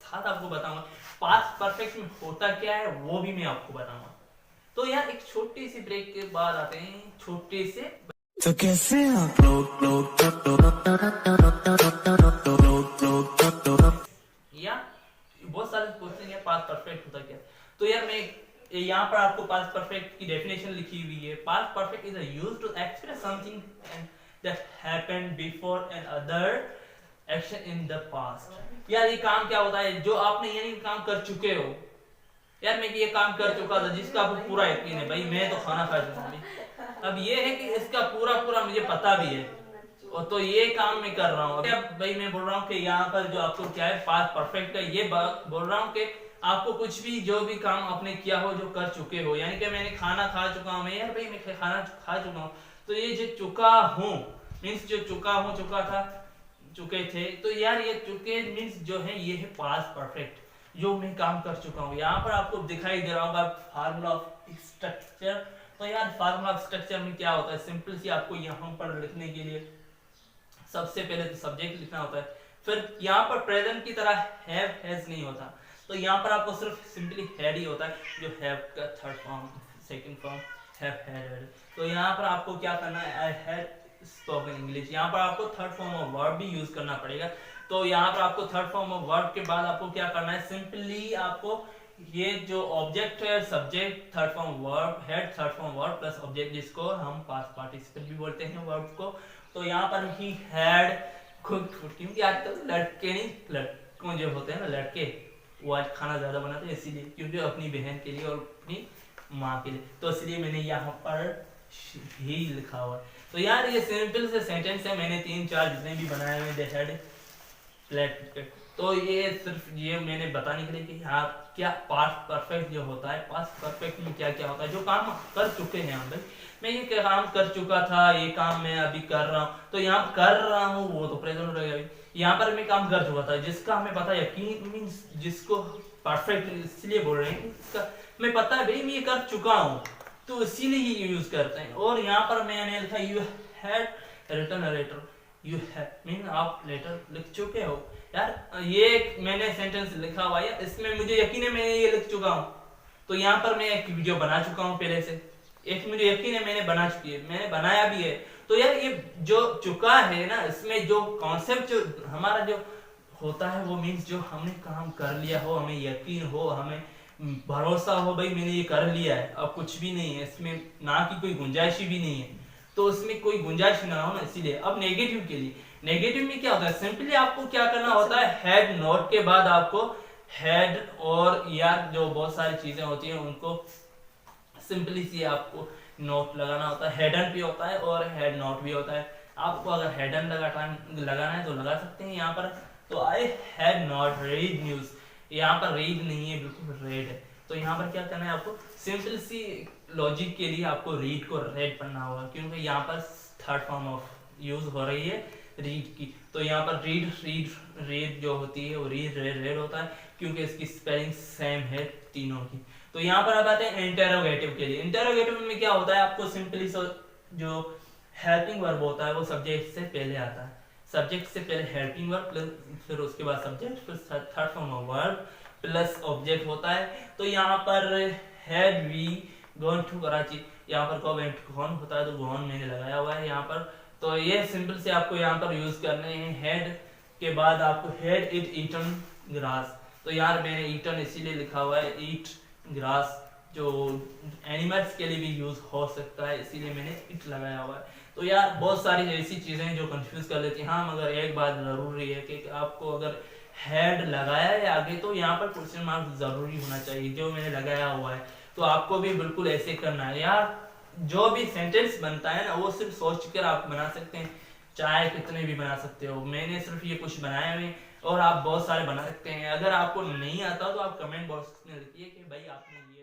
साथ आपको बताऊंगा पास्ट परफेक्ट में होता क्या है, वो भी मैं आपको बताऊंगा। तो यार एक छोटी सी ब्रेक के बाद आते हैं छोटे से। तो कैसे आप या बहुत सारे पूछते हैं पास्ट परफेक्ट होता क्या। तो यार मैं यहाँ पर आपको पास्ट परफेक्ट की डेफिनेशन लिखी हुई है। Past perfect is used to express something that happened before and other action in the past. यार ये काम क्या होता है, जो आपने यानी काम कर चुके हो। यार मैं ये काम कर चुका था जिसका आपको पूरा यकीन है, भाई मैं तो खाना खा चुका हूँ। अब ये है कि इसका पूरा पूरा मुझे पता भी है, और तो ये काम मैं कर रहा हूँ। अब भाई मैं बोल रहा हूँ कि यहाँ पर जो आपको क्या है पास्ट परफेक्ट है, ये बोल रहा हूँ कि आपको कुछ भी जो भी काम आपने किया हो, जो कर चुके हो, यानी कि मैंने खाना खा चुका हूँ, यार भाई मैं खाना खा चुका हूँ, तो ये जो चुका हूँ मीन्स जो चुका था, चुके थे, तो यार ये चुके मीन्स जो है ये है पास्ट परफेक्ट, जो मैं काम कर चुका हूँ। यहाँ पर आपको दिखाई दे रहा होगा फार्मूला ऑफ स्ट्रक्चर। तो यार फार्मूला ऑफ स्ट्रक्चर में क्या होता है, सिंपल सी आपको यहाँ पर लिखने के लिए सबसे पहले तो सब्जेक्ट लिखना होता है, फिर यहाँ पर प्रेजेंट की तरह हैव हैज नहीं होता, तो यहाँ पर आपको सिर्फ सिंपली हैड ही होता है, जो हैव का third form second form have had. तो यहाँ पर आपको क्या करना है, आई हैड स्पोकन इंग्लिश, यहाँ पर आपको थर्ड फॉर्म ऑफ वर्ब भी यूज करना पड़ेगा। तो यहाँ पर आपको थर्ड फॉर्म ऑफ वर्ब के बाद आपको क्या करना है, सिंपली आपको ये जो ऑब्जेक्ट है subject third form verb head third form verb plus object, जिसको हम पास्ट पार्टिसिपल भी बोलते हैं वर्ब को। तो यहाँ पर ही हैड कुक्ड, क्योंकि आजकल तो लड़के नहीं लड़कों जो होते हैं ना लड़के, वो आज खाना ज्यादा बनाते हैं इसीलिए, क्योंकि अपनी बहन के लिए और अपनी माँ के लिए, तो इसलिए मैंने यहाँ पर ही लिखा हुआ है। तो यार ये सिंपल से सेंटेंस है, मैंने 3-4 जितने भी बनाए हुए दे हैड फ्लैट, तो ये सिर्फ ये मैंने बताने के लिए कि हाँ क्या पास्ट परफेक्ट जो होता है, पास्ट परफेक्ट में क्या क्या होता है, जो काम कर चुके हैं हम भाई, मैं ये काम कर चुका था, ये काम मैं अभी कर रहा हूँ, तो यहाँ कर रहा हूँ वो तो प्रेजेंट रहेगा। यहाँ पर मैं काम कर चुका था जिसका हमें पता है, यकीन मीन्स जिसको परफेक्ट इसलिए बोल रहे हैं इसका मैं पता है भाई मैं ये कर चुका हूँ, तो इसीलिए ही यूज करते हैं। और यहाँ पर मैंने लिखा you had written a letter, you have mean आप लेटर लिख चुके हो। यार ये मैंने सेंटेंस लिखा हुआ है, इसमें मुझे यकीन है मैंने ये लिख चुका हूँ, तो यहाँ पर मैं एक वीडियो बना चुका हूँ पहले से, एक मुझे यकीन है मैंने बना चुकी है, मैंने बनाया भी है। तो यार ये जो चुका है ना, इसमें जो कॉन्सेप्ट जो हमारा जो होता है वो मीन्स जो हमने काम कर लिया हो, हमें यकीन हो, हमें भरोसा हो भाई मैंने ये कर लिया है, अब कुछ भी नहीं है इसमें, ना कि कोई गुंजाइश भी नहीं है, तो उसमें कोई गुंजाइश ना हो ना, इसीलिए। अब नेगेटिव के लिए, नेगेटिव में क्या होता है, सिंपली आपको क्या करना होता है, हैड नॉट के बाद आपको हैड और यार जो बहुत सारी चीजें होती हैं उनको सिंपली सी आपको नोट लगाना होता है, हेडन भी होता है और हेड नोट भी होता है। आपको अगर हेडन लगाना है तो लगा सकते हैं यहाँ पर। तो I had not read news, यहाँ पर रीड नहीं है बिल्कुल रेड है, तो यहाँ पर क्या करना है आपको, सिंपल सी लॉजिक के लिए आपको रीड को रेड पढ़ना होगा, क्योंकि यहाँ पर थर्ड फॉर्म ऑफ यूज हो रही है रीड की, तो यहाँ पर रीड रीड रेड जो होती है वो रीड रेड रेड होता है, क्योंकि इसकी स्पेलिंग सेम है तीनों की। तो यहाँ पर अब आते हैं इंटेरोगेटिव के लिए। इंटेरोगेटिव में क्या होता है, आपको सिंपली जो हेल्पिंग वर्ब होता है वो सब्जेक्ट से पहले आता है, सब्जेक्ट से पहले हेल्पिंग वर्ब प्लस फिर उसके बाद सब्जेक्ट, फिर third form of verb plus object होता है। तो यहाँ पर had we gone to Karachi, यहाँ पर गो वेंट गॉन होता है, तो गॉन मैंने लगाया हुआ है यहाँ पर। तो ये सिंपल से आपको यहाँ पर यूज करने हैं। हेड के बाद आपको हेड इट ईटन ग्रास, तो यार मैंने ईटन इसीलिए लिखा हुआ है, ईट ग्रास जो एनिमल्स के लिए भी यूज हो सकता है, इसीलिए मैंने इट लगाया हुआ है। तो यार बहुत सारी ऐसी चीजें जो कंफ्यूज कर लेती हैं। हाँ मगर एक बात जरूरी है कि आपको अगर हेड लगाया है आगे, तो यहाँ पर क्वेश्चन मार्क जरूरी होना चाहिए, जो मैंने लगाया हुआ है। तो आपको भी बिल्कुल ऐसे करना है यार, जो भी सेंटेंस बनता है ना वो सिर्फ सोच कर आप बना सकते हैं, चाहे कितने भी बना सकते हो। मैंने सिर्फ ये कुछ बनाए हुए और आप बहुत सारे बना सकते हैं। अगर आपको नहीं आता तो आप कमेंट बॉक्स में लिखिए कि भाई आपने ये